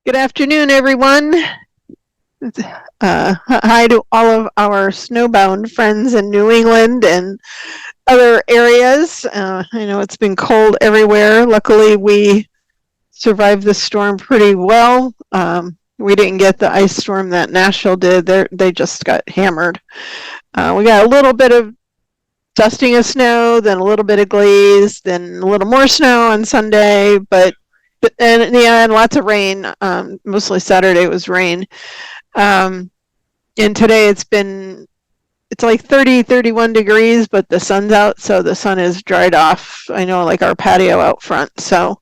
Good afternoon, everyone. Hi to all of our snowbound friends in New England and other areas. I know it's been cold everywhere. Luckily, we survived the storm pretty well. We didn't get the ice storm that Nashville did. They just got hammered. We got a little bit of dusting of snow, then a little bit of glaze, then a little more snow on Sunday, and lots of rain. Mostly Saturday was rain. And today it's like 30, 31 degrees, but the sun's out, so the sun is dried off. I know, like our patio out front. So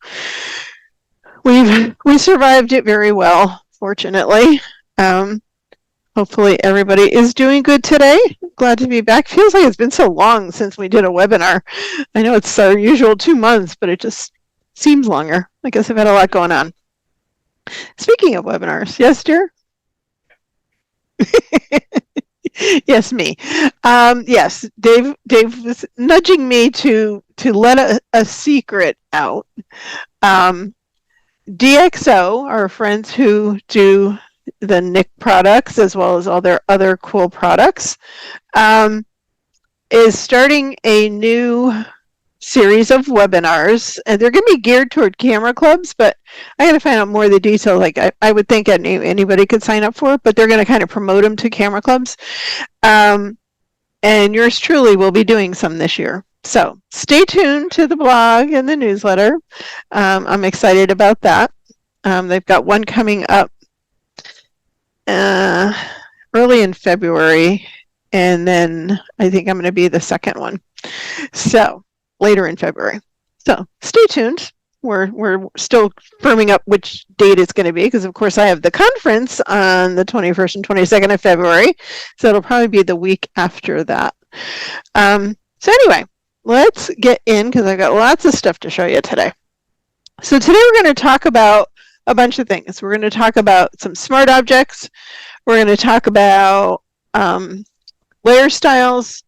we survived it very well, fortunately. Hopefully everybody is doing good today. Glad to be back. Feels like it's been so long since we did a webinar. I know it's our usual 2 months, but it just seems longer. I guess I've had a lot going on. Speaking of webinars, yes, dear? Yes, me. Yes, Dave was nudging me to let a secret out. DxO, our friends who do the Nick products as well as all their other cool products, is starting a new series of webinars, and they're going to be geared toward camera clubs, but I got to find out more of the details. Like I would think anybody could sign up for it, but they're going to kind of promote them to camera clubs. And yours truly will be doing some this year. So stay tuned to the blog and the newsletter. I'm excited about that. They've got one coming up early in February, and then I think I'm going to be the second one. So later in February. So stay tuned. We're still firming up which date it's going to be, because of course I have the conference on the 21st and 22nd of February. So it'll probably be the week after that. So anyway, let's get in, because I've got lots of stuff to show you today. So today we're going to talk about a bunch of things. We're going to talk about some smart objects. We're going to talk about layer styles,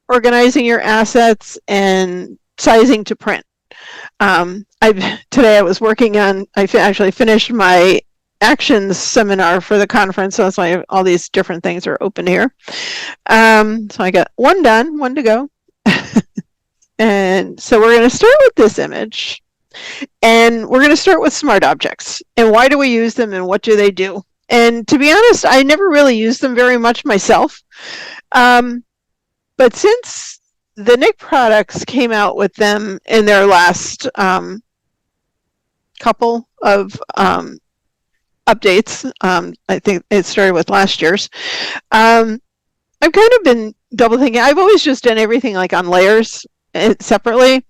organizing your assets, and sizing to print. Today I was working on, I actually finished my actions seminar for the conference, so that's why all these different things are open here. So I got one done, one to go. And so we're going to start with this image, and we're going to start with smart objects, and why do we use them, and what do they do? And to be honest, I never really used them very much myself. But since the Nick products came out with them in their last couple of updates, I think it started with last year's, I've kind of been double thinking. I've always just done everything like on layers separately.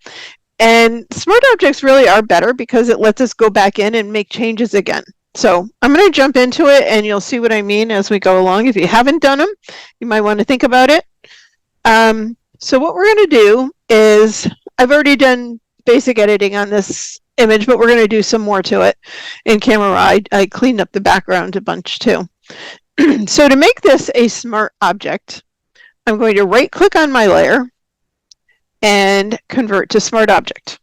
And smart objects really are better because it lets us go back in and make changes again. So I'm going to jump into it, and you'll see what I mean as we go along. If you haven't done them, you might want to think about it. So what we're going to do is, I've already done basic editing on this image, but we're going to do some more to it in Camera Raw. I cleaned up the background a bunch too. So to make this a smart object, I'm going to right click on my layer and convert to smart object.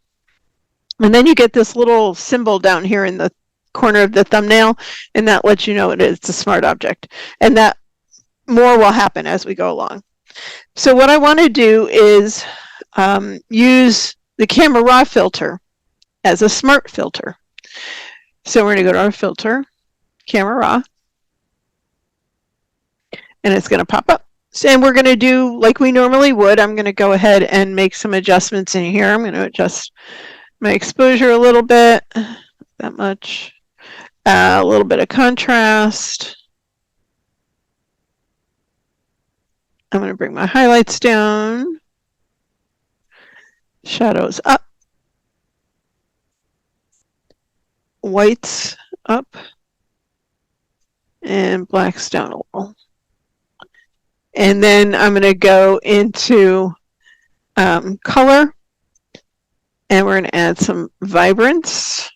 And then you get this little symbol down here in the corner of the thumbnail, and that lets you know it's a smart object. And that more will happen as we go along. So what I want to do is use the Camera Raw filter as a smart filter. So we're going to go to our filter, Camera Raw, and it's going to pop up. And we're going to do like we normally would. I'm going to go ahead and make some adjustments in here. I'm going to adjust my exposure a little bit, that much, a little bit of contrast. I'm going to bring my highlights down, shadows up, whites up, and blacks down a little. And then I'm going to go into color, and we're going to add some vibrance.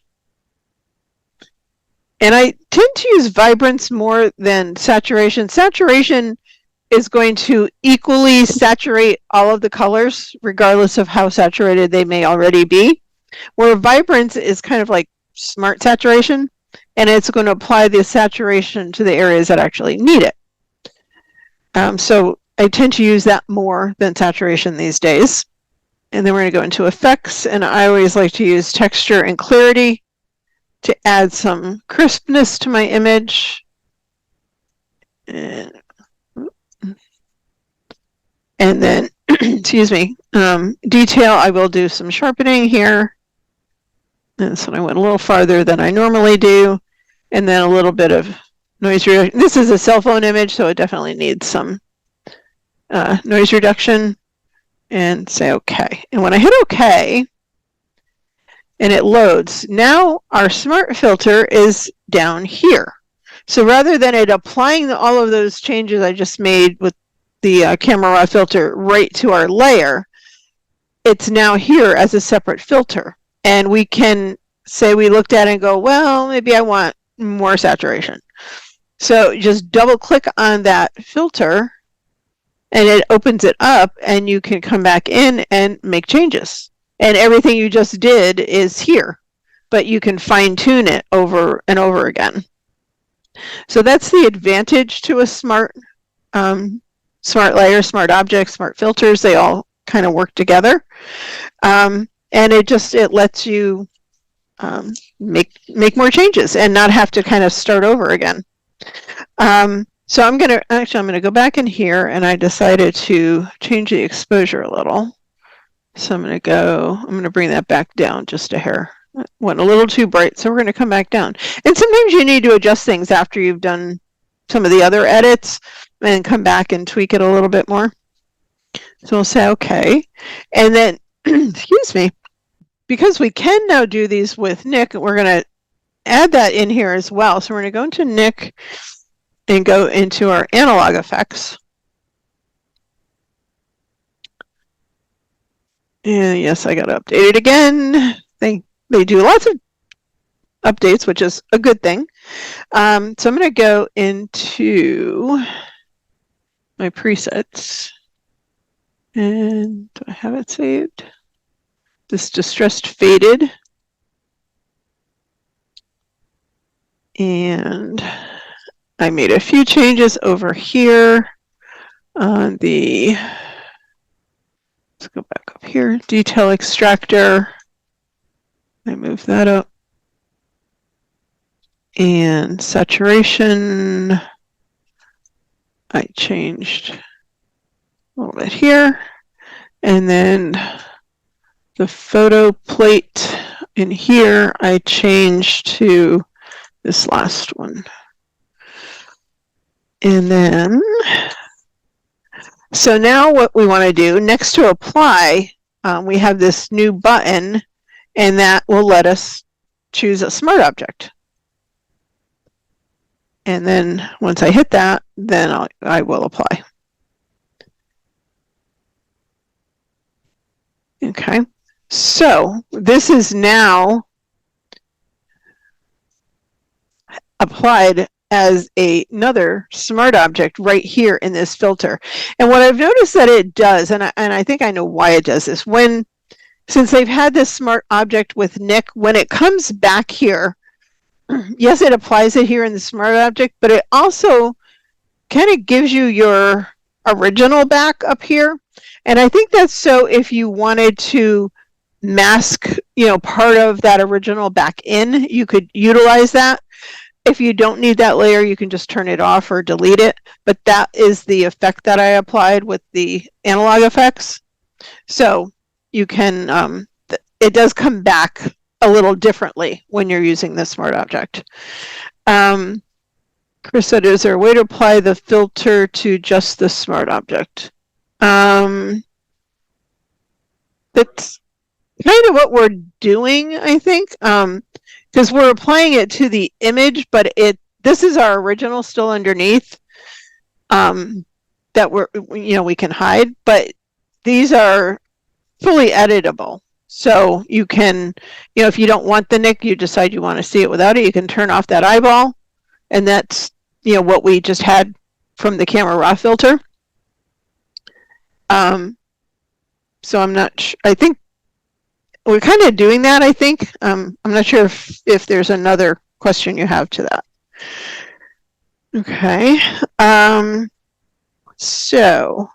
And I tend to use vibrance more than saturation. Saturation is going to equally saturate all of the colors, regardless of how saturated they may already be. Where vibrance is kind of like smart saturation. and it's going to apply the saturation to the areas that actually need it. So I tend to use that more than saturation these days. And then we're going to go into effects, and I always like to use texture and clarity to add some crispness to my image. And then, excuse me, detail, I will do some sharpening here. And so I went a little farther than I normally do. And then a little bit of noise reduction. This is a cell phone image, so it definitely needs some noise reduction. And say OK. And when I hit OK, and it loads, now our smart filter is down here. So rather than it applying all of those changes I just made with the camera raw filter right to our layer, it's now here as a separate filter. And we can say we looked at it and go, well, maybe I want more saturation. So just double click on that filter and it opens it up, and you can come back in and make changes. And everything you just did is here, but you can fine tune it over and over again. So that's the advantage to a smart layer, smart objects, smart filters. They all kind of work together. And it lets you make more changes and not have to kind of start over again. So I'm going to go back in here, and I decided to change the exposure a little. So I'm going to bring that back down just a hair. It went a little too bright, so we're going to come back down. And sometimes you need to adjust things after you've done some of the other edits and come back and tweak it a little bit more. So we'll say OK. And then, excuse me, because we can now do these with Nik, we're going to add that in here as well. So we're going to go into Nik and go into our analog effects. And yes, I got to update it again. They do lots of updates, which is a good thing. So I'm going to go into my presets. And do I have it saved? This distressed faded. And I made a few changes over here on the, let's go back up here, detail extractor. I moved that up. And saturation, I changed a little bit here. And then the photo plate in here, I changed to this last one. And then, so now what we want to do, next to apply, we have this new button, and that will let us choose a smart object. And then once I hit that, then I will apply. Okay, so this is now applied as another smart object right here in this filter. And what I've noticed that it does, and I think I know why it does this, since they've had this smart object with Nik, when it comes back here, yes, it applies it here in the smart object, but it also kind of gives you your original back up here. And I think that's so if you wanted to mask, part of that original back in, you could utilize that. If you don't need that layer, you can just turn it off or delete it. But that is the effect that I applied with the analog effects. So you can, it does come back a little differently when you're using the smart object. Chris said, is there a way to apply the filter to just the smart object? That's kind of what we're doing, I think. Because we're applying it to the image, but this is our original still underneath that we can hide, but these are fully editable. So you can, if you don't want the Nik, you decide you want to see it without it, you can turn off that eyeball, and that's what we just had from the camera raw filter. So I'm not I think we're kind of doing that, I think. I'm not sure if there's another question you have to that. Okay. So,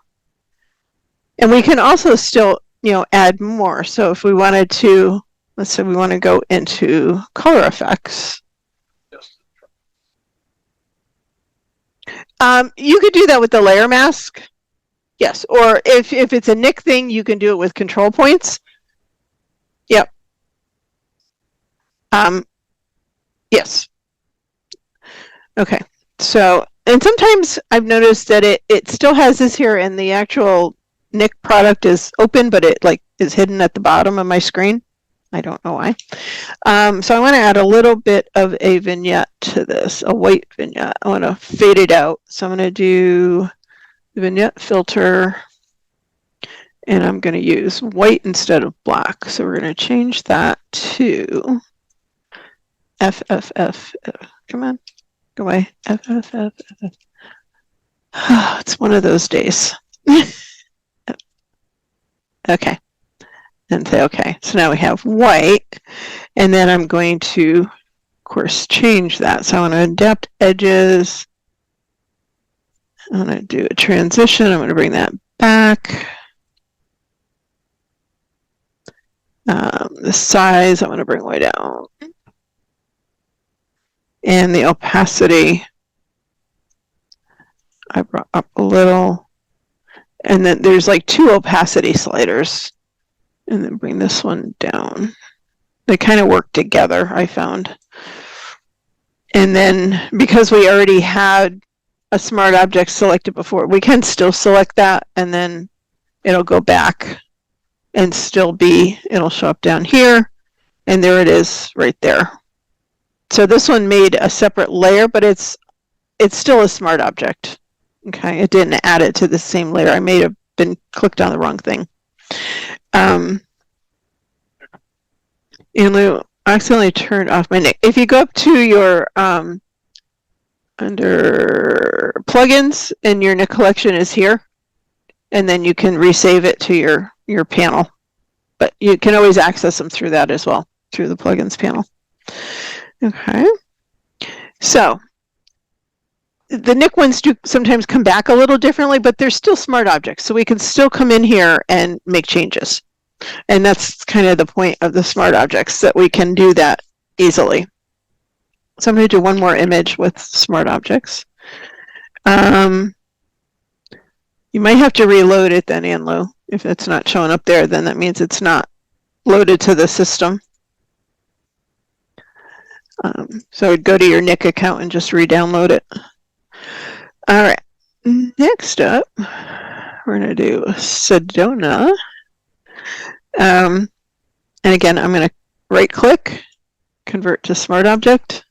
and we can also still, add more. So if we wanted to, let's say we want to go into color effects. You could do that with the layer mask. Yes, or if it's a Nick thing, you can do it with control points. Yep. Yes. Okay. So, and sometimes I've noticed that it still has this here, and the actual Nick product is open, but it is hidden at the bottom of my screen. I don't know why. So I want to add a little bit of a vignette to this, a white vignette. I want to fade it out. So I'm going to do vignette filter, and I'm going to use white instead of black. So we're going to change that to FFF. Come on, go away. FFF. It's one of those days. Okay. And say okay. So now we have white, and then I'm going to, of course, change that. So I want to adapt edges. I'm going to do a transition. I'm going to bring that back. The size, I'm going to bring way down. And the opacity, I brought up a little. And then there's like 2 opacity sliders. And then bring this one down. They kind of work together, I found. And then because we already had a smart object selected before, we can still select that, and then it'll go back and still be, it'll show up down here, and there it is right there. So this one made a separate layer, but it's still a smart object. Okay, it didn't add it to the same layer. I may have been clicked on the wrong thing. And I accidentally turned off my Nick. If you go up to your under plugins, and your Nick collection is here, and then you can resave it to your panel. But you can always access them through that as well, through the plugins panel. Okay. So the Nick ones do sometimes come back a little differently, but they're still smart objects. So we can still come in here and make changes. And that's kind of the point of the smart objects, that we can do that easily. So I'm going to do one more image with smart objects. You might have to reload it then, Anlu. If it's not showing up there, then that means it's not loaded to the system. So I'd go to your Nick account and just re-download it. All right. Next up, we're going to do Sedona. And again, I'm going to right-click, convert to smart object.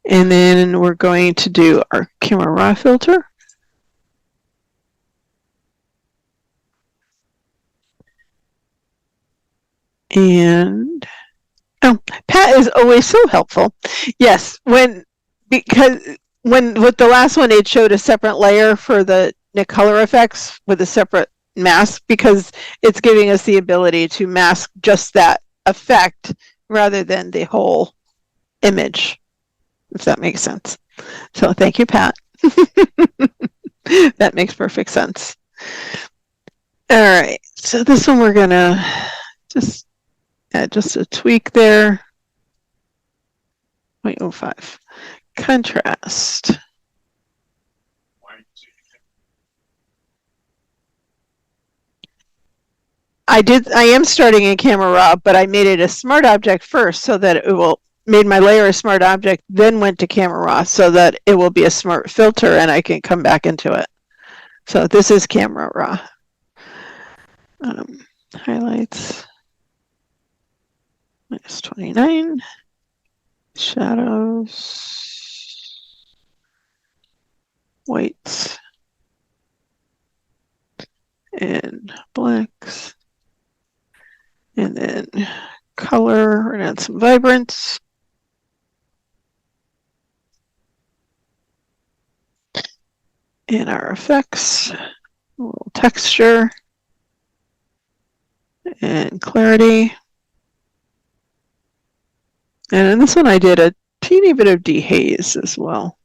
And then we're going to do our camera raw filter. And Pat is always so helpful. Yes, because with the last one, it showed a separate layer for the Nick color effects with a separate mask, because it's giving us the ability to mask just that effect rather than the whole image, if that makes sense. So thank you, Pat. That makes perfect sense. All right, so this one we're gonna just add just a tweak there. 0.05 contrast. I am starting in Camera Raw, but I made it a smart object first, so that it made my layer a smart object, then went to Camera Raw, so that it will be a smart filter and I can come back into it. So this is Camera Raw. Highlights, -29. Shadows, whites, and blacks. And then color, we're going to add some vibrance. And our effects, a little texture, and clarity. And in this one, I did a teeny bit of dehaze as well.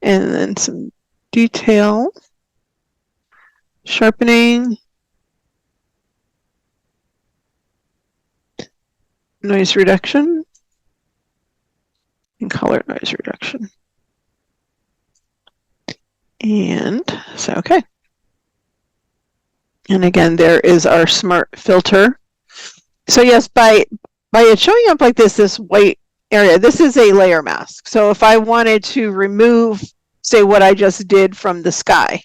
And then some detail, sharpening, noise reduction, and color noise reduction. And so, okay. And again, there is our smart filter. So yes, by it showing up like this white area, this is a layer mask. So if I wanted to remove, say, what I just did from the sky,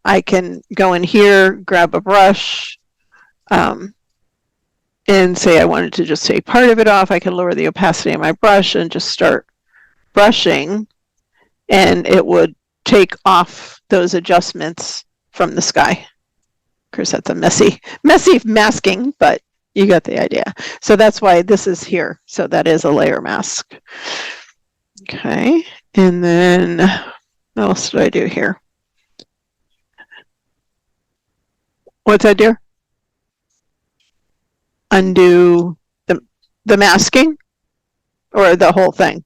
I can go in here, grab a brush, and say I wanted to just take part of it off. I can lower the opacity of my brush and just start brushing, and it would take off those adjustments from the sky. Of course, that's a messy masking, but you got the idea. So that's why this is here. So that is a layer mask. Okay, and then what else did I do here? What's that, dear? Undo the masking or the whole thing?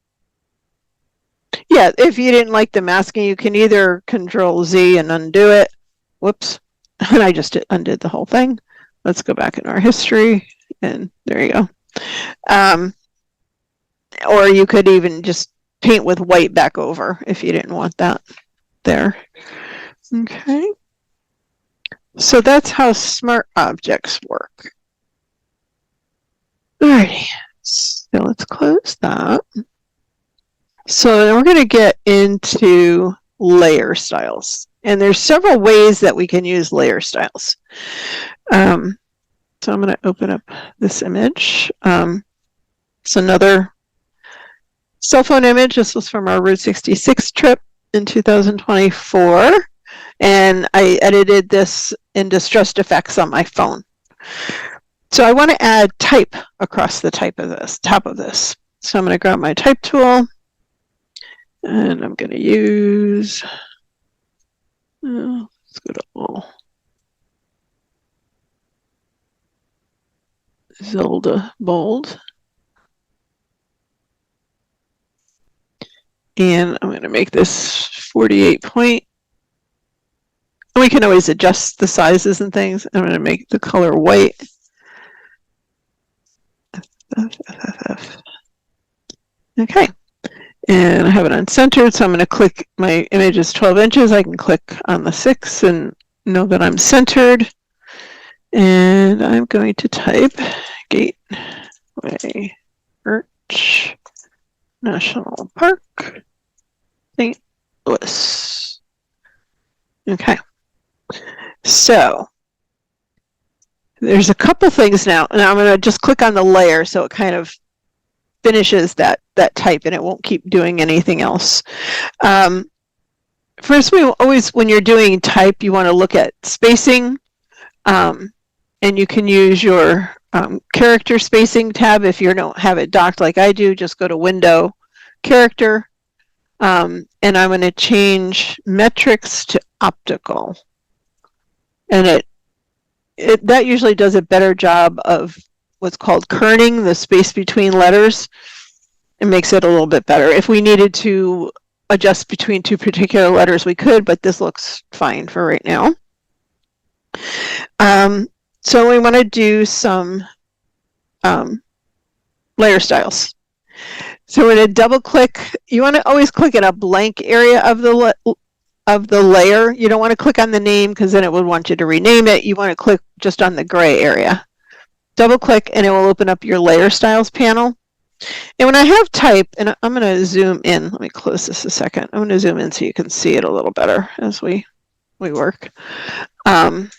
Yeah, if you didn't like the masking, you can either Control Z and undo it. Whoops. And I just undid the whole thing. Let's go back in our history, and there you go. Or you could even just paint with white back over if you didn't want that there. Okay. So that's how smart objects work. Alrighty. So let's close that. So then we're going to get into layer styles. And there's several ways that we can use layer styles. So I'm going to open up this image. It's another cell phone image. This was from our Route 66 trip in 2024. And I edited this in Distressed Effects on my phone. So I want to add type across the top of this. So I'm going to grab my type tool. And I'm going to use... let's go to all. Zelda bold. And I'm going to make this 48 point. We can always adjust the sizes and things. I'm going to make the color white. Okay. And I have it uncentered, so I'm going to click, my image is 12 inches. I can click on the 6 and know that I'm centered. And I'm going to type Gateway Arch National Park, St. Louis. Okay. So there's a couple things now. And I'm going to just click on the layer so it kind of finishes that type and it won't keep doing anything else. First, we always, when you're doing type, you want to look at spacing, and you can use your character spacing tab. If you don't have it docked like I do, just go to Window, Character, and I'm going to change metrics to optical. And that usually does a better job of what's called kerning, the space between letters. It makes it a little bit better. If we needed to adjust between two particular letters, we could, but this looks fine for right now. So we want to do some layer styles. So we're going to double click. You want to always click in a blank area of the layer. You don't want to click on the name because then it would want you to rename it. You want to click just on the gray area. Double click and it will open up your layer styles panel. And when I have type, and I'm going to zoom in. Let me close this a second. I'm going to zoom in so you can see it a little better as we work. Move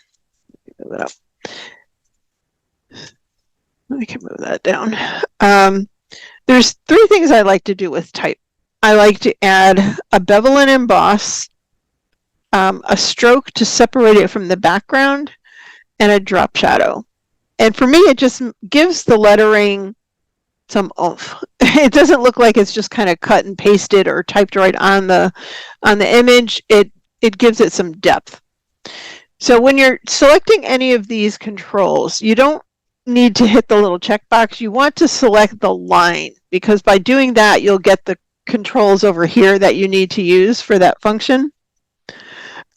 it up. I can move that down. There's three things I like to do with type. I like to add a bevel and emboss, a stroke to separate it from the background, and a drop shadow. And for me, it just gives the lettering some oomph. It doesn't look like it's just kind of cut and pasted or typed right on the image. It gives it some depth. So when you're selecting any of these controls, you don't need to hit the little checkbox. You want to select the line, because by doing that, you'll get the controls over here that you need to use for that function.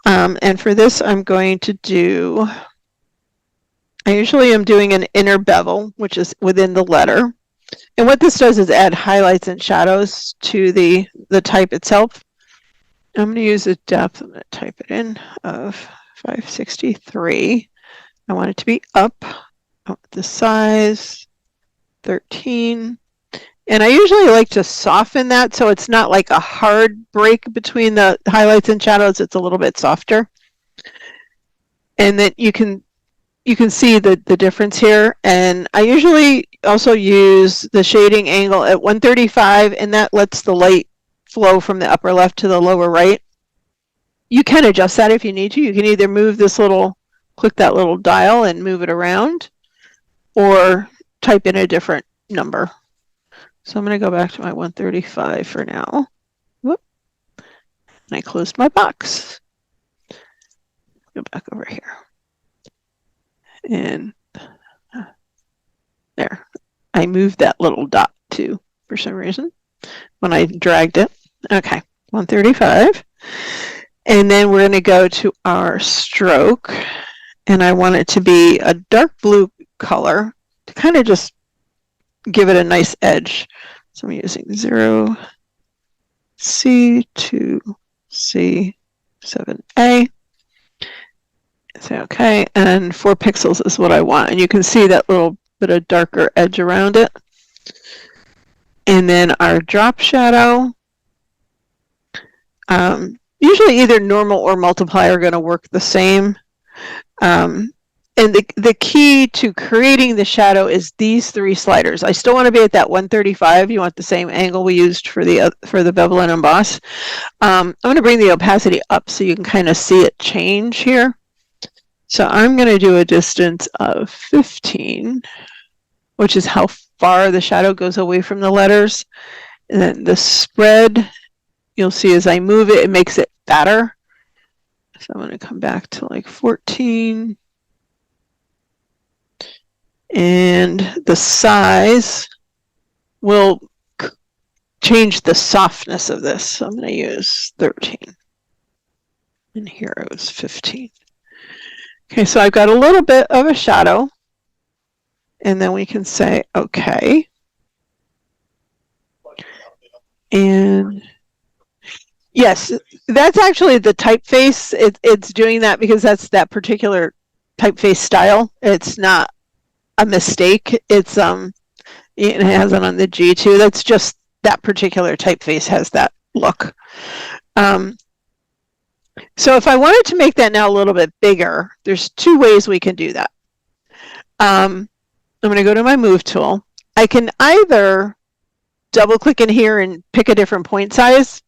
And for this, I'm going to do, I usually am doing an inner bevel, which is within the letter. And what this does is add highlights and shadows to the type itself. I'm going to use a depth, I'm going to type it in, of 563. I want it to be up. I want the size 13. And I usually like to soften that so it's not like a hard break between the highlights and shadows. It's a little bit softer. And then you can see the difference here. And I usually also use the shading angle at 135, and that lets the light flow from the upper left to the lower right. You can adjust that if you need to. You can either move this little, click that little dial and move it around, or type in a different number. So I'm going to go back to my 135 for now. Whoop. And I closed my box. Go back over here. And there. I moved that little dot too, for some reason, when I dragged it. Okay, 135. And then we're going to go to our stroke. And I want it to be a dark blue color to kind of just give it a nice edge. So I'm using 0C to C7A. Say okay, and 4 pixels is what I want. And you can see that little bit of darker edge around it. And then our drop shadow. Usually either normal or multiply are going to work the same. And the key to creating the shadow is these 3 sliders. I still want to be at that 135. You want the same angle we used for the bevel and emboss. I'm going to bring the opacity up so you can kind of see it change here. So I'm going to do a distance of 15, which is how far the shadow goes away from the letters. And then the spread, you'll see as I move it, it makes it fatter. So I'm going to come back to like 14. And the size will change the softness of this. So I'm going to use 13. And here it was 15. Okay, so I've got a little bit of a shadow. And then we can say, okay. And yes, that's actually the typeface. It's doing that because that's that particular typeface style. It's not a mistake. It's it has it on the G2. That's just that particular typeface has that look. So if I wanted to make that now a little bit bigger, there's 2 ways we can do that. I'm going to go to my move tool. I can either double click in here and pick a different point size.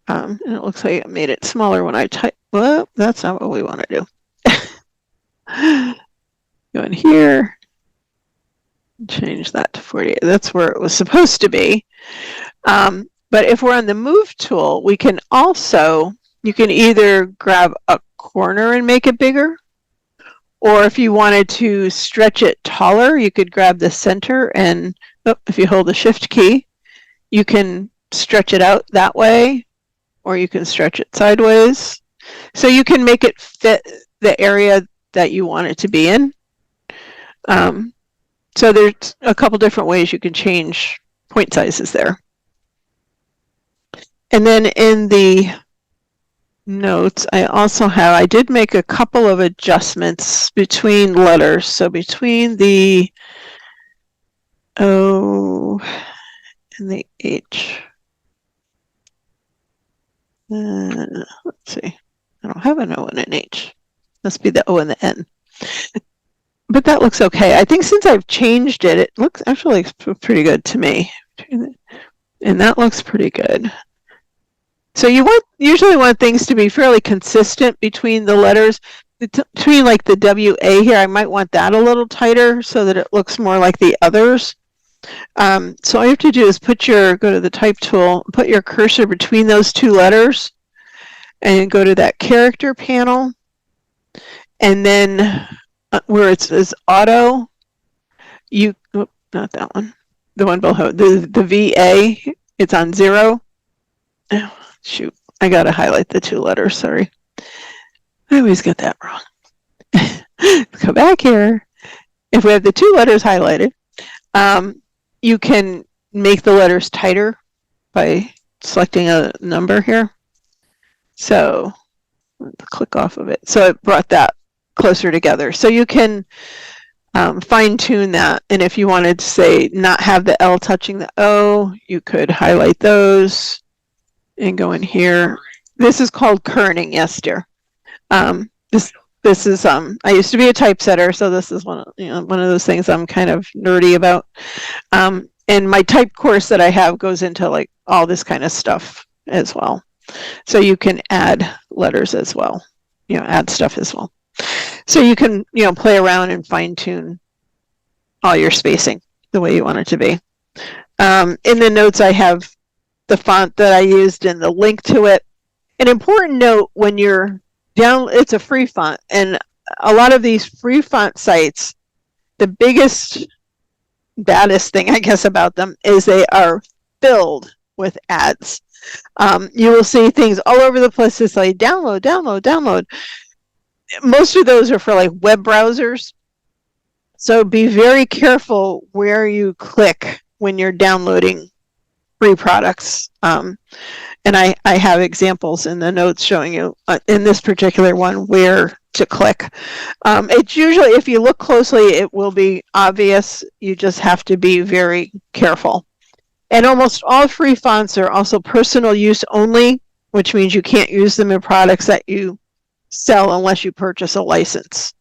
And it looks like I made it smaller when I type. Well, that's not what we want to do. Go in here. Change that to 48. That's where it was supposed to be. But if we're on the move tool, we can also, you can either grab a corner and make it bigger, or if you wanted to stretch it taller, you could grab the center and if you hold the shift key, you can stretch it out that way, or you can stretch it sideways. So you can make it fit the area that you want it to be in. So there's a couple different ways you can change point sizes there. And then in the notes, I did make a couple of adjustments between letters. So between the O and the H. Let's see. I don't have an O and an H. Must be the O and the N. But that looks okay. I think since I've changed it, it looks actually pretty good to me. And that looks pretty good. So you usually want things to be fairly consistent between the letters. Between like the WA here, I might want that a little tighter so that it looks more like the others. So all you have to do is go to the type tool, put your cursor between those 2 letters, and go to that character panel. And then where it says auto, not that one. The one below, the VA, it's on 0. Oh, shoot, I gotta highlight the 2 letters, sorry. I always get that wrong. Go back here. If we have the 2 letters highlighted, you can make the letters tighter by selecting a number here. So let's click off of it. So it brought that closer together. So you can fine tune that. And if you wanted to say not have the L touching the O, you could highlight those and go in here. This is called kerning, yes, dear. This is I used to be a typesetter, so this is one of those things I'm kind of nerdy about. And my type course that I have goes into like all this kind of stuff as well. So you can add letters as well, add stuff as well. So you can, play around and fine tune all your spacing the way you want it to be. In the notes, I have the font that I used and the link to it. An important note when you're down, it's a free font, and a lot of these free font sites, the biggest, baddest thing I guess about them is they are filled with ads. You will see things all over the place that say download, download, download. Most of those are for like web browsers. So be very careful where you click when you're downloading free products. And I have examples in the notes showing you in this particular one where to click. It's usually, if you look closely, it will be obvious. You just have to be very careful. And almost all free fonts are also personal use only, which means you can't use them in products that you sell unless you purchase a license.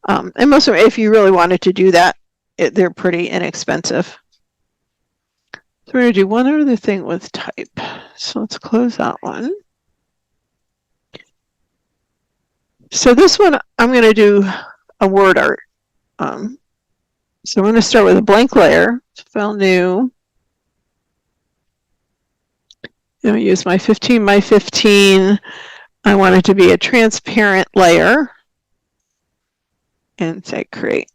And most of them, if you really wanted to do that, they're pretty inexpensive. So we're going to do one other thing with type. So let's close that one. So this one, I'm going to do a word art. So I'm going to start with a blank layer. File new. I'm going to use my 15 by 15. I want it to be a transparent layer. And say create.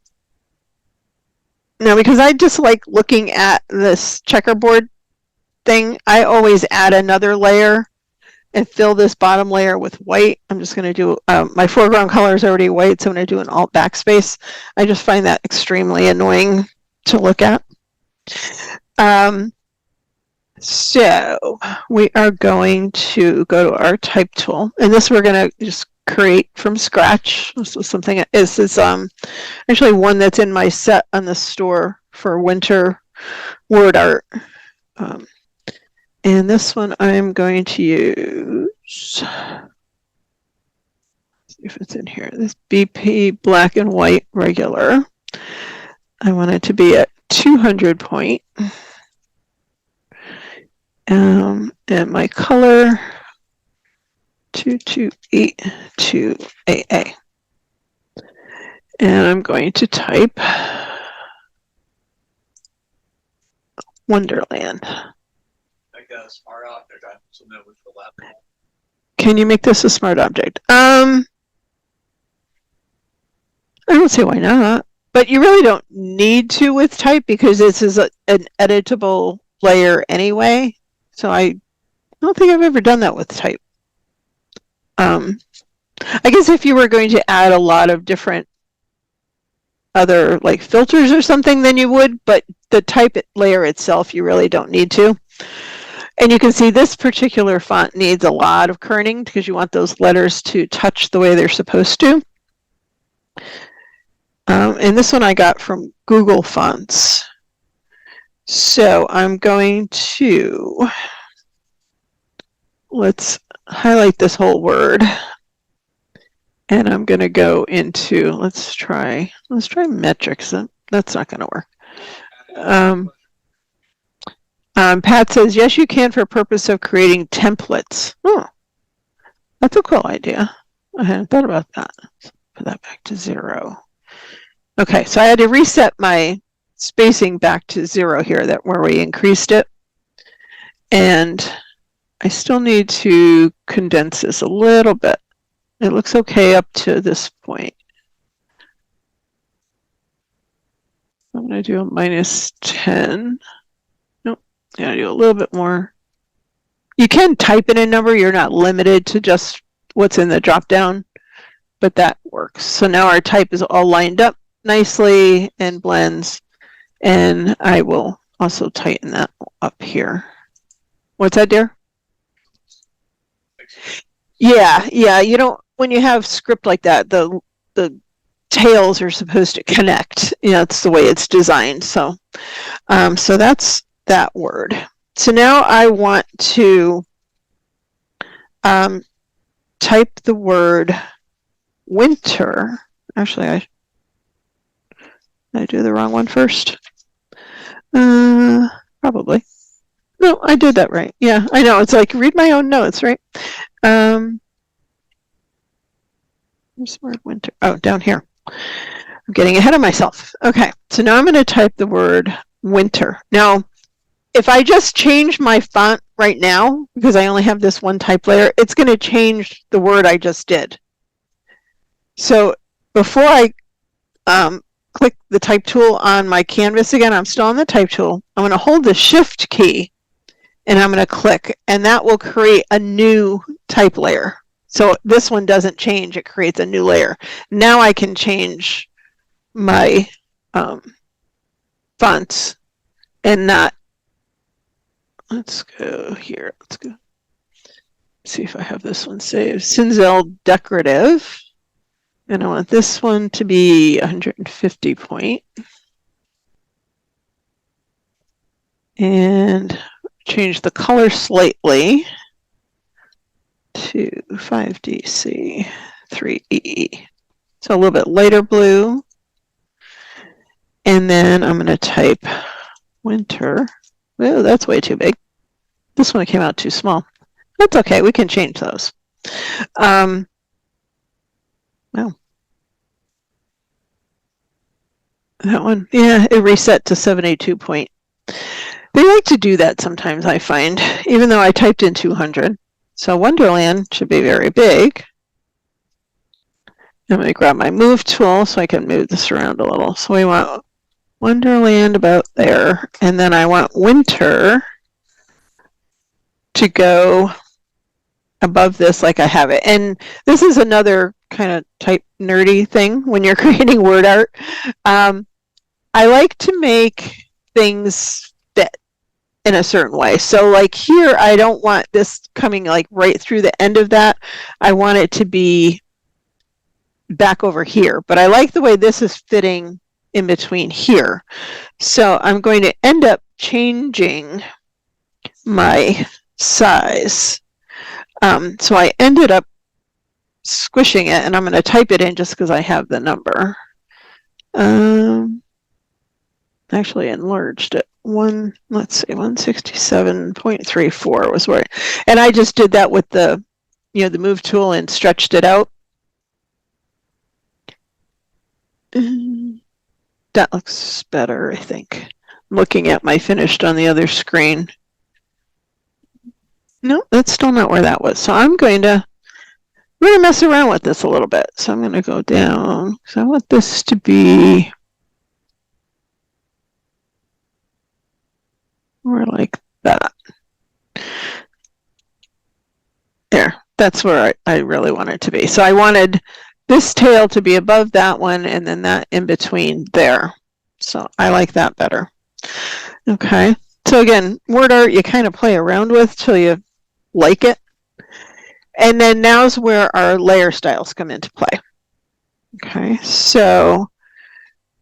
Now, because I just like looking at this checkerboard thing, I always add another layer and fill this bottom layer with white. I'm just going to do, my foreground color is already white, so I'm going to do an alt backspace. I just find that extremely annoying to look at. So we are going to go to our type tool, and this we're going to just create from scratch. This is something, this is actually one that's in my set on the store for winter word art. And this one I'm going to use, see if it's in here, this BP black and white regular. I want it to be at 200 point. And my color, 2282 AA. And I'm going to type Wonderland. Can you make this a smart object? I don't see why not. But you really don't need to with type because this is an editable layer anyway. So I don't think I've ever done that with type. I guess if you were going to add a lot of different other like filters or something, then you would, but the type layer itself, you really don't need to. And you can see this particular font needs a lot of kerning because you want those letters to touch the way they're supposed to. And this one I got from Google Fonts. So I'm going to, let's highlight this whole word. And I'm going to go into, let's try metrics. That's not going to work. Pat says, yes, you can for purpose of creating templates. Oh, that's a cool idea. I hadn't thought about that. Put that back to 0. Okay, so I had to reset my spacing back to 0 here, that where we increased it. And I still need to condense this a little bit. It looks okay up to this point. I'm going to do a -10. Nope, I'm going to do a little bit more. You can type in a number. You're not limited to just what's in the drop down, but that works. So now our type is all lined up nicely and blends. And I will also tighten that up here. What's that, dear? Yeah, you don't, when you have script like that, the tails are supposed to connect. It's the way it's designed. So so that's that word. So now I want to type the word winter. Actually, I do the wrong one first. Probably. No, I did that right. Yeah, I know. It's like read my own notes, right? Where's the word winter? Oh, down here. I'm getting ahead of myself. Okay, so now I'm going to type the word winter. Now, if I just change my font right now, because I only have this one type layer, it's going to change the word I just did. So before I click the type tool on my canvas again, I'm still on the type tool. I'm going to hold the shift key and I'm going to click, and that will create a new type layer. So this one doesn't change, it creates a new layer. Now I can change my fonts and not, let's go here, let's go see if I have this one saved. Cinzel Decorative, and I want this one to be 150 point. And change the color slightly to 5DC 3E. So a little bit lighter blue. And then I'm going to type winter. Oh, that's way too big. This one came out too small. That's okay. We can change those. Wow. That one, yeah, it reset to 782 point. They like to do that sometimes, I find, even though I typed in 200. So Wonderland should be very big. I'm going to grab my move tool so I can move this around a little. So we want Wonderland about there. And then I want winter to go above this like I have it. And this is another kind of type nerdy thing when you're creating word art. I like to make things fit in a certain way. So like here, I don't want this coming like right through the end of that. I want it to be back over here, but I like the way this is fitting in between here. So I'm going to end up changing my size. So I ended up squishing it, and I'm going to type it in just because I have the number. Actually enlarged it. Let's see, 167.34 was where, and I just did that with the, the move tool and stretched it out. That looks better, I think. I'm looking at my finished on the other screen. No, that's still not where that was. So we're going to mess around with this a little bit. So I'm going to go down. So I want this to be more like that. There, that's where I really want it to be. So I wanted this tail to be above that one and then that in between there. So I like that better. Okay, so again, word art you kind of play around with till you like it. And then now's where our layer styles come into play. Okay, so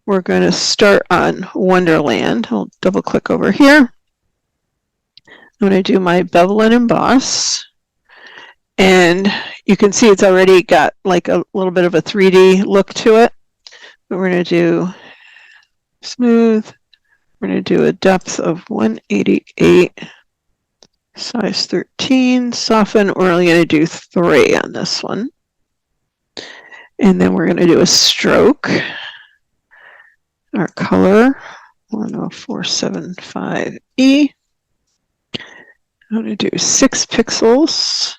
we're going to start on Wonderland. I'll double click over here. I'm going to do my bevel and emboss. And you can see it's already got like a little bit of a 3D look to it. But we're going to do smooth. We're going to do a depth of 188, size 13, soften. We're only going to do 3 on this one. And then we're going to do a stroke. Our color, 10475E. I'm going to do 6 pixels.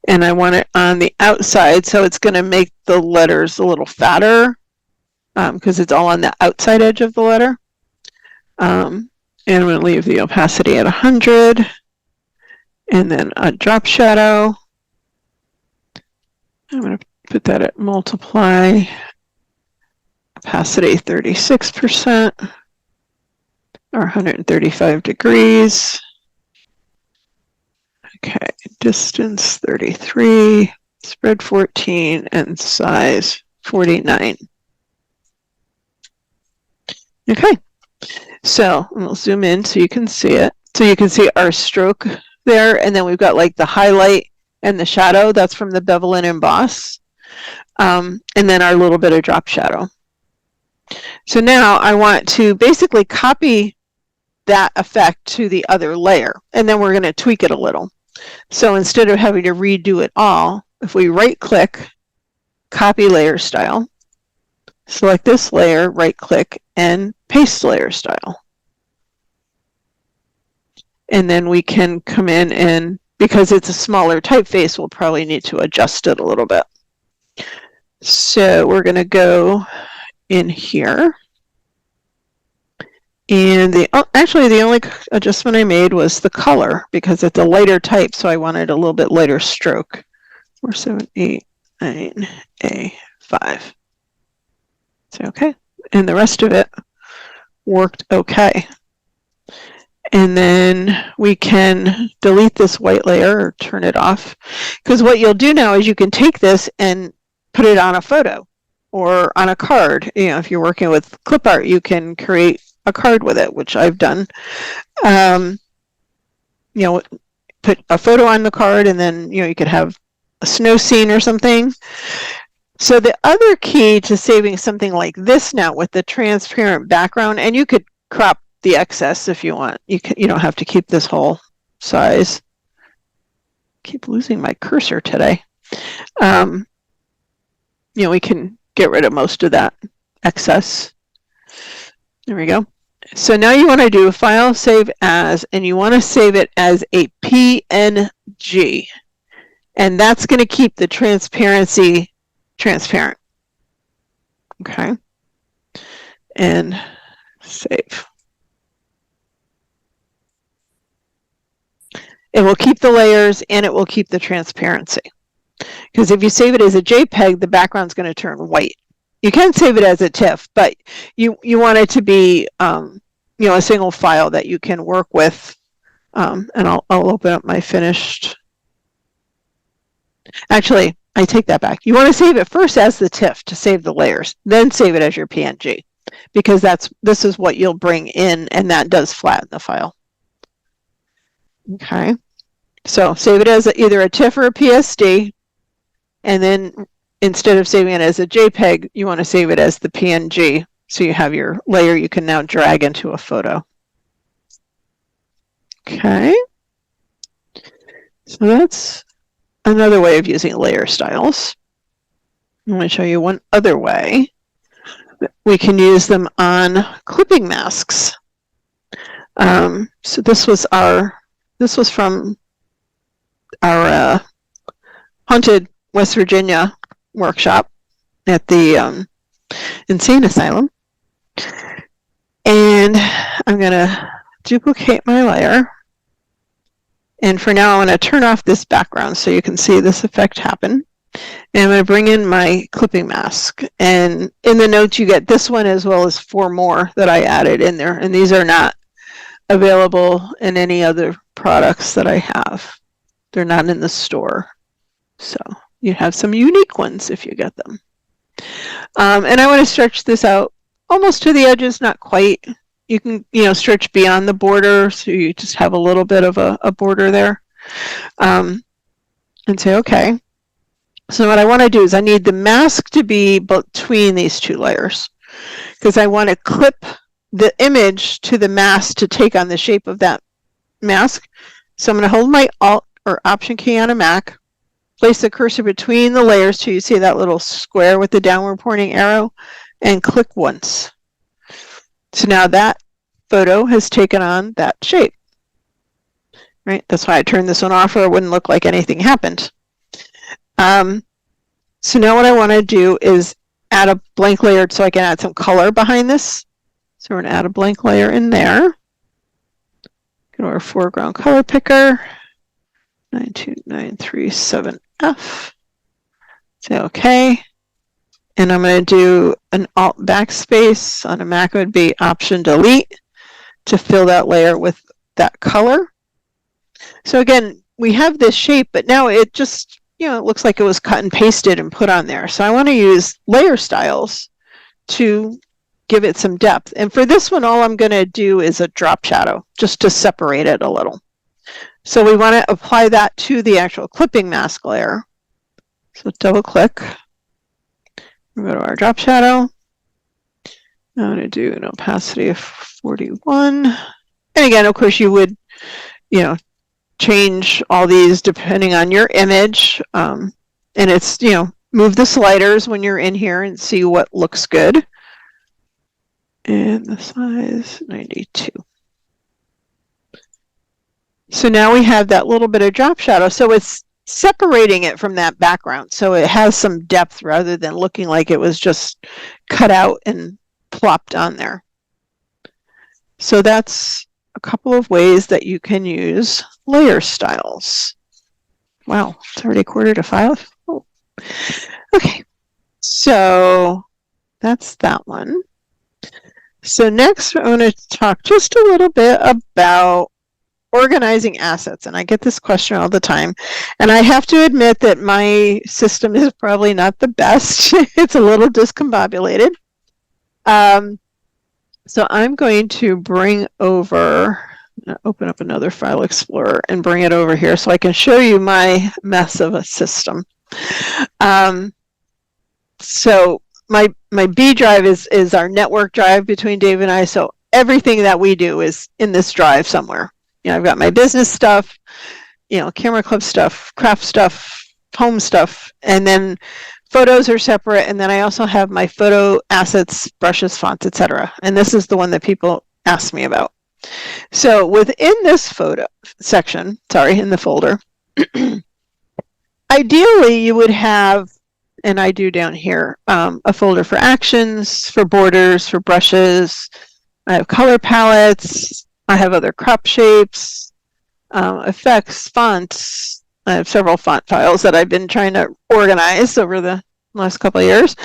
And I want it on the outside, so it's going to make the letters a little fatter. because it's all on the outside edge of the letter. And I'm going to leave the opacity at 100, and then a drop shadow. I'm going to put that at multiply, opacity 36%, or 135 degrees. Okay, distance 33, spread 14, and size 49. Okay, so we'll zoom in so you can see it. So you can see our stroke there, and then we've got like the highlight and the shadow. That's from the bevel and emboss. And then our little bit of drop shadow. So now I want to basically copy that effect to the other layer, and then we're going to tweak it a little. So instead of having to redo it all, if we right click, copy layer style, select this layer, right click, and paste layer style. And then we can come in, and because it's a smaller typeface, we'll probably need to adjust it a little bit. So we're going to go in here. And actually the only adjustment I made was the color, because it's a lighter type, so I wanted a little bit lighter stroke. 4789A5. So okay, and the rest of it worked okay. And then we can delete this white layer or turn it off, because what you'll do now is you can take this and put it on a photo or on a card. You know, if you're working with clip art, you can create a card with it, which I've done. You know, put a photo on the card, and then you could have a snow scene or something. So the other key to saving something like this now with the transparent background, and you could crop the excess if you want. You don't have to keep this whole size. Keep losing my cursor today. We can get rid of most of that excess. There we go. So now you want to do File, Save As, and you want to save it as a PNG. And that's going to keep the transparency transparent. Okay. And save. It will keep the layers, and it will keep the transparency. Because if you save it as a JPEG, the background's going to turn white. You can save it as a TIFF, but you want it to be a single file that you can work with. And I'll open up my finished. Actually, I take that back. You want to save it first as the TIFF to save the layers, then save it as your PNG, because this is what you'll bring in, and that does flatten the file. Okay, so save it as either a TIFF or a PSD, and then instead of saving it as a JPEG, you want to save it as the PNG, so you have your layer you can now drag into a photo. Okay, so that's another way of using layer styles. I'm going to show you one other way. We can use them on clipping masks. So this was from our Haunted West Virginia workshop at the Insane Asylum. And I'm going to duplicate my layer. And for now, I'm going to turn off this background so you can see this effect happen. And I'm going to bring in my clipping mask. And in the notes, you get this one as well as 4 more that I added in there. And these are not available in any other products that I have. They're not in the store. So you have some unique ones if you get them. And I want to stretch this out almost to the edges, not quite. You can, stretch beyond the border, so you just have a little bit of a border there. And say, okay. So what I want to do is I need the mask to be between these 2 layers, because I want to clip the image to the mask to take on the shape of that mask. So I'm going to hold my Alt or Option key on a Mac, place the cursor between the layers till you see that little square with the downward pointing arrow, and click once. So now that photo has taken on that shape. Right? That's why I turned this one off, or it wouldn't look like anything happened. So now what I want to do is add a blank layer so I can add some color behind this. So we're going to add a blank layer in there. Go to our foreground color picker, 92937F. Say OK. And I'm going to do an Alt backspace. On a Mac, it would be Option Delete to fill that layer with that color. So again, we have this shape, but now it just, it looks like it was cut and pasted and put on there. So I want to use layer styles to give it some depth. And for this one, all I'm going to do is a drop shadow just to separate it a little. So we want to apply that to the actual clipping mask layer. So double click. We'll go to our drop shadow. I'm going to do an opacity of 41. And again, of course, you would, change all these depending on your image. And it's, move the sliders when you're in here and see what looks good. And the size 92. So now we have that little bit of drop shadow. So it's separating it from that background. So it has some depth rather than looking like it was just cut out and plopped on there. So that's a couple of ways that you can use layer styles. Wow, it's already 1:45. Oh. Okay, so that's that one. So next, I want to talk just a little bit about organizing assets. And I get this question all the time. And I have to admit that my system is probably not the best. It's a little discombobulated. So I'm going to bring over, open up another file explorer and bring it over here so I can show you my mess of a system. So my B drive is our network drive between Dave and I. So everything that we do is in this drive somewhere. I've got my business stuff, camera club stuff, craft stuff, home stuff, and then photos are separate. And then I also have my photo assets, brushes, fonts, etc. And this is the one that people ask me about. So within this photo section, in the folder, ideally you would have, and I do down here, a folder for actions, for borders, for brushes. I have color palettes. I have other crop shapes, effects, fonts. I have several font files that I've been trying to organize over the last couple of years.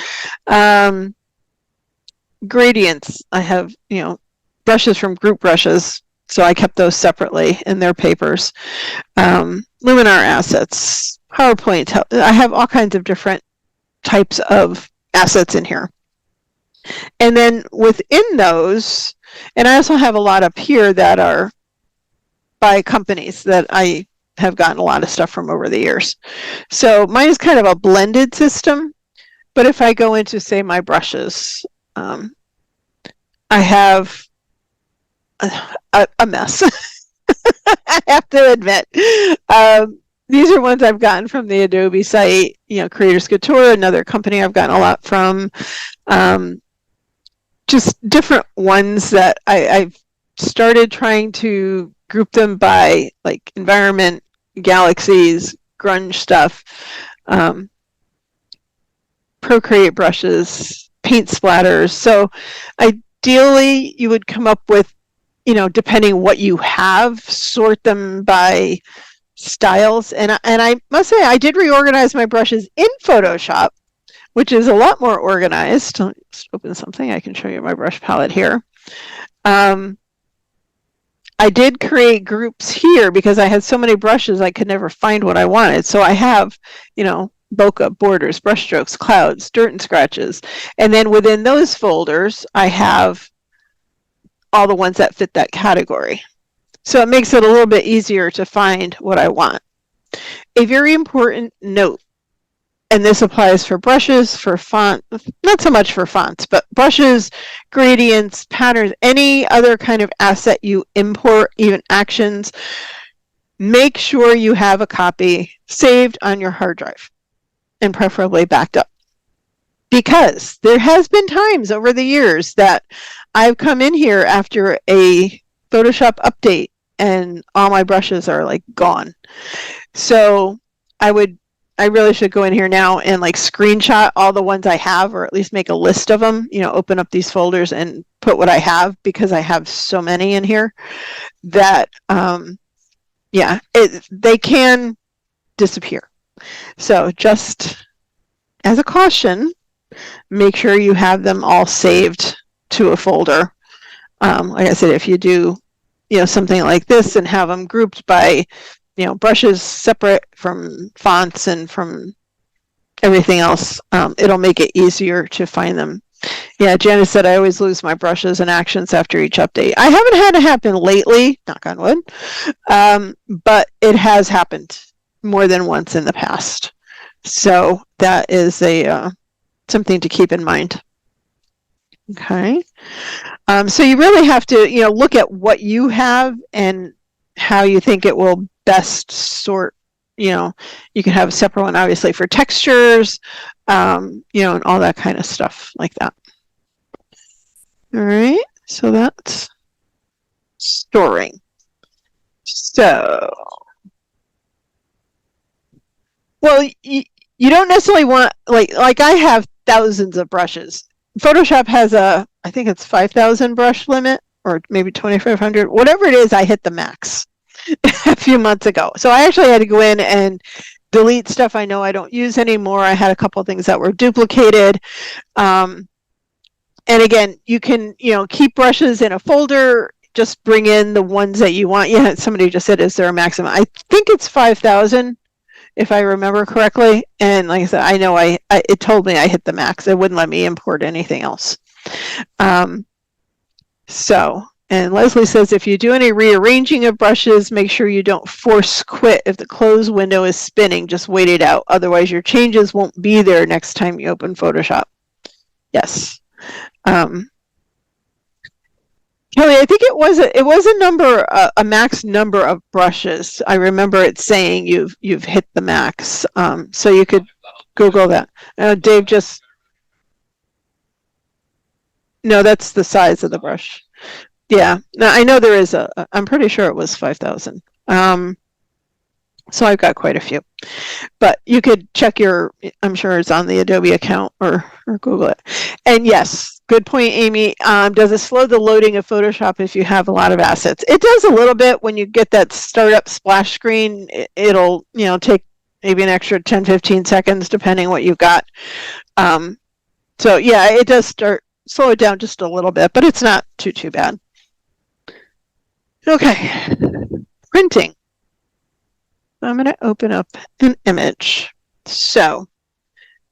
Gradients. I have, brushes from group brushes, so I kept those separately in their papers. Luminar assets, PowerPoint. I have all kinds of different types of assets in here. And then within those, and I also have a lot up here that are by companies that I have gotten a lot of stuff from over the years. So mine is kind of a blended system, but if I go into, say, my brushes, I have a mess. I have to admit. These are ones I've gotten from the Adobe site, Creators Couture, another company I've gotten a lot from. Just different ones that I've started trying to group them by like environment, galaxies, grunge stuff, Procreate brushes, paint splatters. So ideally you would come up with, depending what you have, sort them by styles. And I must say I did reorganize my brushes in Photoshop, which is a lot more organized. Let's open something. I can show you my brush palette here. I did create groups here because I had so many brushes I could never find what I wanted. So I have, bokeh, borders, brush strokes, clouds, dirt and scratches. And then within those folders, I have all the ones that fit that category. So it makes it a little bit easier to find what I want. A very important note, and this applies for brushes, for font, not so much for fonts, but brushes, gradients, patterns, any other kind of asset you import, even actions, make sure you have a copy saved on your hard drive and preferably backed up. Because there has been times over the years that I've come in here after a Photoshop update and all my brushes are like gone. So I would I really should go in here now and like screenshot all the ones I have, or at least make a list of them, open up these folders and put what I have, because I have so many in here that, they can disappear. So just as a caution, make sure you have them all saved to a folder. Like I said, if you do, something like this and have them grouped by, brushes separate from fonts and from everything else, it'll make it easier to find them. Yeah, Janice said, I always lose my brushes and actions after each update. I haven't had it happen lately, knock on wood, but it has happened more than once in the past. So that is something to keep in mind. Okay. So you really have to, look at what you have and how you think it will best sort. You can have a separate one, obviously, for textures, and all that kind of stuff like that. All right. So that's storing. So, well, you don't necessarily want, like I have thousands of brushes. Photoshop has I think it's 5,000 brush limit, or maybe 2,500, whatever it is. I hit the max a few months ago. So I actually had to go in and delete stuff I know I don't use anymore. I had a couple of things that were duplicated. And again, you can, keep brushes in a folder, just bring in the ones that you want. Yeah, somebody just said, is there a maximum? I think it's 5,000. If I remember correctly. And like I said, I know it told me I hit the max. It wouldn't let me import anything else. And Leslie says, if you do any rearranging of brushes, make sure you don't force quit. If the close window is spinning, just wait it out. Otherwise, your changes won't be there next time you open Photoshop. Yes. Kelly, I think it was a number, a max number of brushes. I remember it saying you've hit the max. So you could Google that. Dave just, no, that's the size of the brush. Yeah, now I know there is I'm pretty sure it was 5,000. So I've got quite a few, but you could check I'm sure it's on the Adobe account or Google it. And yes, good point, Amy. Does it slow the loading of Photoshop if you have a lot of assets? It does a little bit when you get that startup splash screen. It'll, take maybe an extra 10, 15 seconds, depending what you've got. So yeah, it does slow it down just a little bit, but it's not too bad. Okay, printing. I'm going to open up an image. So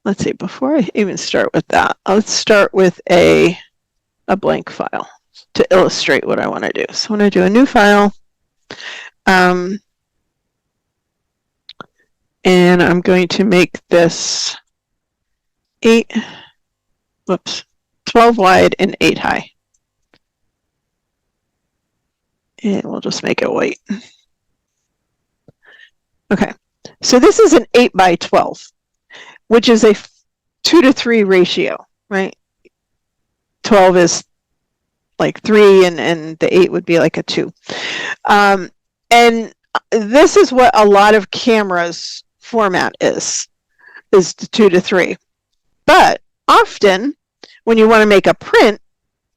let's see, before I even start with that, let's start with a blank file to illustrate what I want to do. So I'm going to do a new file. And I'm going to make this 12 wide and 8 high. And we'll just make it white. Okay, so this is an 8 by 12, which is a 2:3 ratio, right? 12 is like 3, and the 8 would be like a 2. And this is what a lot of cameras format is 2:3. But often, when you want to make a print,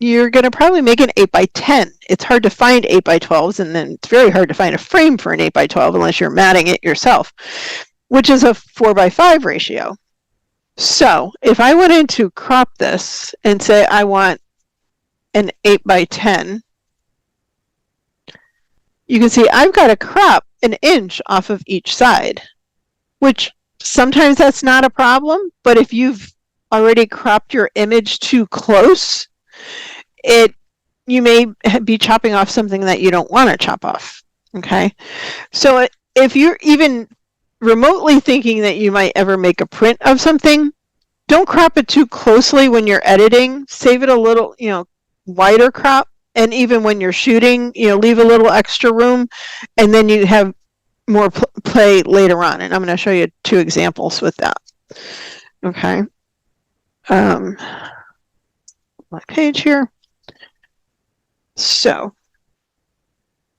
you're going to probably make an 8 by 10. It's hard to find 8 by 12s, and then it's very hard to find a frame for an 8 by 12 unless you're matting it yourself, which is a 4 by 5 ratio. So if I went in to crop this and say I want an 8 by 10, you can see I've got to crop an inch off of each side, which sometimes that's not a problem, but if you've already cropped your image too close, you may be chopping off something that you don't want to chop off. Okay, so if you're even remotely thinking that you might ever make a print of something, don't crop it too closely when you're editing. Save it a little, wider crop, and even when you're shooting, leave a little extra room, and then you have more play later on. And I'm going to show you 2 examples with that. Okay, my page here. So,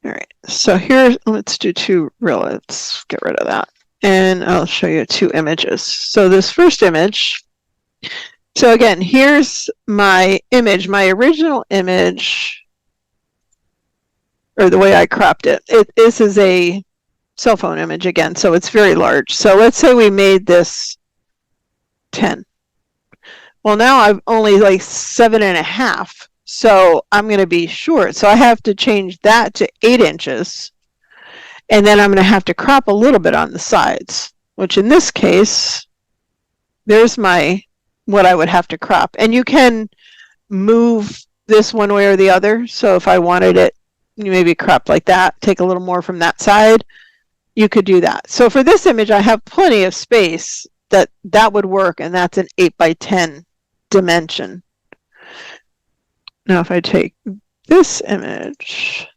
all right, so here, let's do 2 real, let's get rid of that. and I'll show you 2 images. So this first image, so again, here's my image, my original image, or the way I cropped it. This is a cell phone image again, so it's very large. So let's say we made this 10. Well, now I've only like 7.5, so I'm going to be short. So I have to change that to 8 inches, and then I'm going to have to crop a little bit on the sides, which in this case, there's my what I would have to crop. And you can move this one way or the other. So if I wanted it, you maybe crop like that, take a little more from that side, you could do that. So for this image, I have plenty of space that would work, and that's an 8 by 10 dimension. Now if I take this image,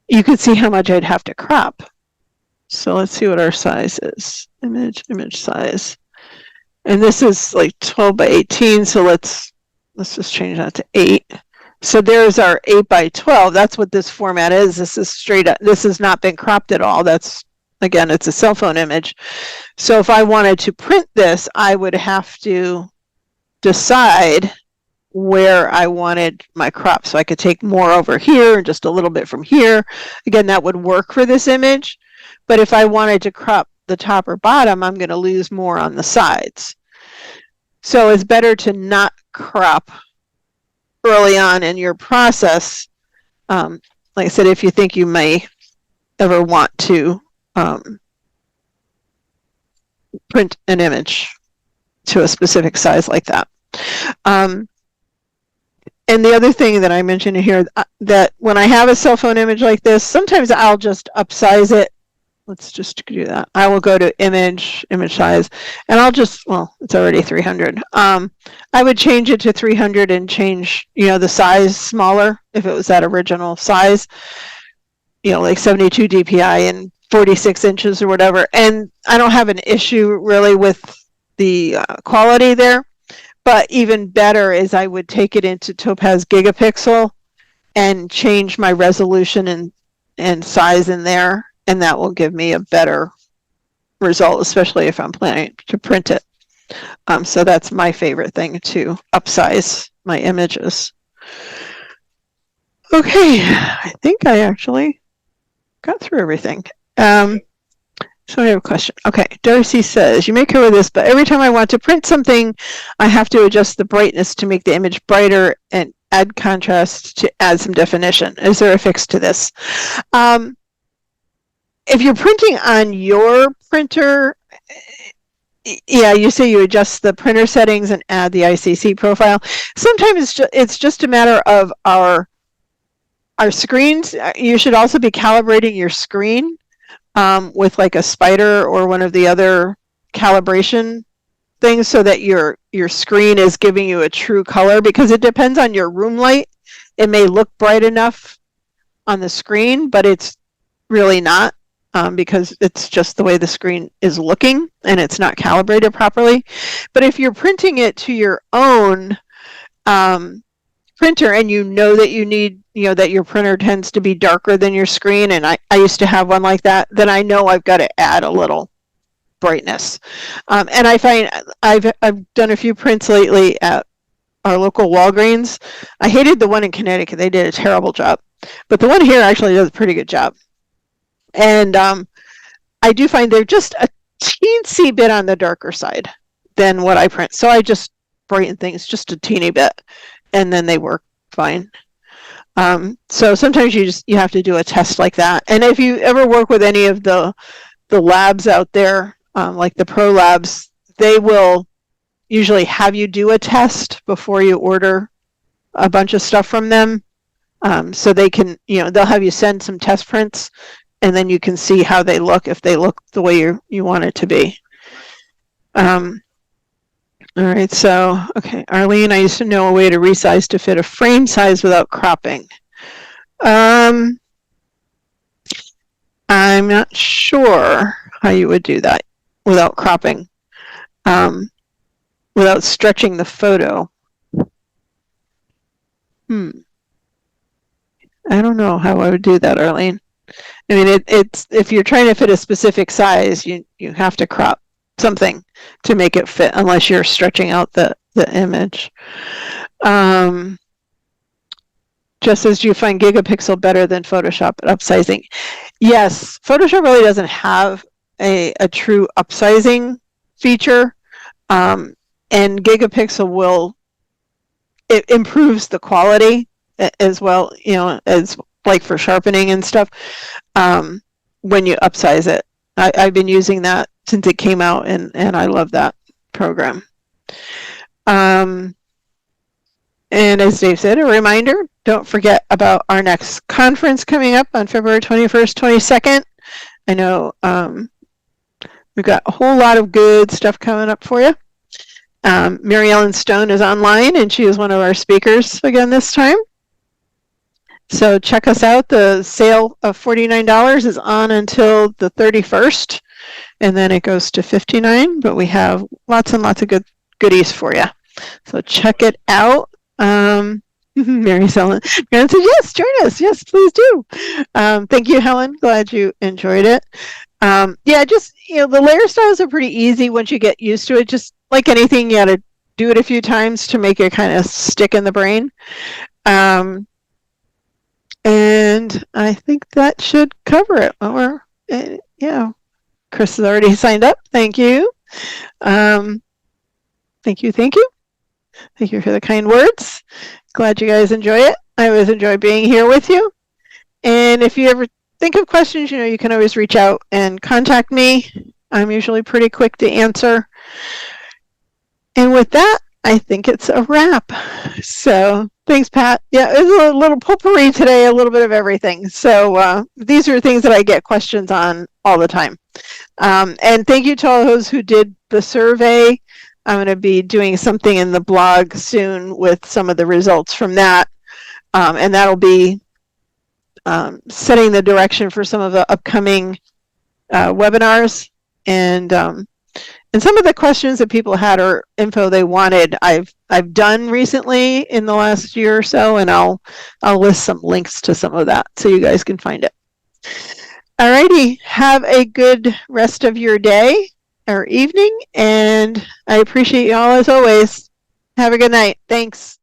you could see how much I'd have to crop. So let's see what our size is. Image size. And this is like 12 by 18, so let's just change that to 8. So there's our 8 by 12. That's what this format is. This is straight up. This has not been cropped at all. That's, again, it's a cell phone image. So if I wanted to print this, I would have to decide where I wanted my crop. So I could take more over here and just a little bit from here. Again, that would work for this image. But if I wanted to crop the top or bottom, I'm going to lose more on the sides. So it's better to not crop early on in your process. Like I said, if you think you may ever want to print an image to a specific size like that. And the other thing that I mentioned here, that when I have a cell phone image like this, sometimes I'll just upsize it. Let's just do that. I will go to image size, and I'll just, well, it's already 300. I would change it to 300 and change, the size smaller if it was that original size, like 72 DPI and 46 inches or whatever. And I don't have an issue really with the quality there, but even better is I would take it into Topaz Gigapixel and change my resolution and size in there. And that will give me a better result, especially if I'm planning to print it. So that's my favorite thing, to upsize my images. Okay, I think I actually got through everything. So I have a question. Okay, Darcy says, you may cover this, but every time I want to print something, I have to adjust the brightness to make the image brighter and add contrast to add some definition. Is there a fix to this? If you're printing on your printer, yeah, you say you adjust the printer settings and add the ICC profile. Sometimes it's just a matter of our screens. You should also be calibrating your screen with like a spider or one of the other calibration things, so that your screen is giving you a true color, because it depends on your room light. It may look bright enough on the screen, but it's really not. Because it's just the way the screen is looking and it's not calibrated properly. But if you're printing it to your own printer, and that you need, that your printer tends to be darker than your screen, and I used to have one like that, then I know I've got to add a little brightness. And I find I've done a few prints lately at our local Walgreens. I hated the one in Connecticut. They did a terrible job. But the one here actually does a pretty good job. And I do find they're just a teensy bit on the darker side than what I print. So I just brighten things just a teeny bit, and then they work fine. So sometimes you have to do a test like that. And if you ever work with any of the labs out there, like the Pro Labs, they will usually have you do a test before you order a bunch of stuff from them. So they can, they'll have you send some test prints, and then you can see how they look, if they look the way you want it to be. All right, so, okay, Arlene, I used to know a way to resize to fit a frame size without cropping. I'm not sure how you would do that without cropping, without stretching the photo. I don't know how I would do that, Arlene. I mean, it's if you're trying to fit a specific size, you have to crop something to make it fit, unless you're stretching out the image. Just as you find gigapixel better than Photoshop at upsizing. Yes, Photoshop really doesn't have a true upsizing feature, and gigapixel it improves the quality as well, as like for sharpening and stuff, when you upsize it. I've been using that since it came out, and I love that program. And as Dave said, a reminder, don't forget about our next conference coming up on February 21st, 22nd. I know we've got a whole lot of good stuff coming up for you. Mary Ellen Stone is online, and she is one of our speakers again this time. So check us out. The sale of $49 is on until the 31st, and then it goes to $59, but we have lots and lots of good goodies for you. So check it out. Mary Ellen said, yes, join us. Yes, please do. Thank you, Helen. Glad you enjoyed it. Yeah, just, the layer styles are pretty easy once you get used to it. Just like anything, you got to do it a few times to make it kind of stick in the brain. And I think that should cover it. Or, yeah, Chris has already signed up. Thank you. Thank you. Thank you. Thank you for the kind words. Glad you guys enjoy it. I always enjoy being here with you. And if you ever think of questions, you can always reach out and contact me. I'm usually pretty quick to answer. And with that, I think it's a wrap. So thanks, Pat. Yeah, it was a little potpourri today, a little bit of everything. So these are things that I get questions on all the time. And thank you to all those who did the survey. I'm going to be doing something in the blog soon with some of the results from that. And that'll be setting the direction for some of the upcoming webinars. And some of the questions that people had or info they wanted, I've done recently in the last year or so, and I'll list some links to some of that so you guys can find it. All righty, have a good rest of your day or evening, and I appreciate you all as always. Have a good night. Thanks.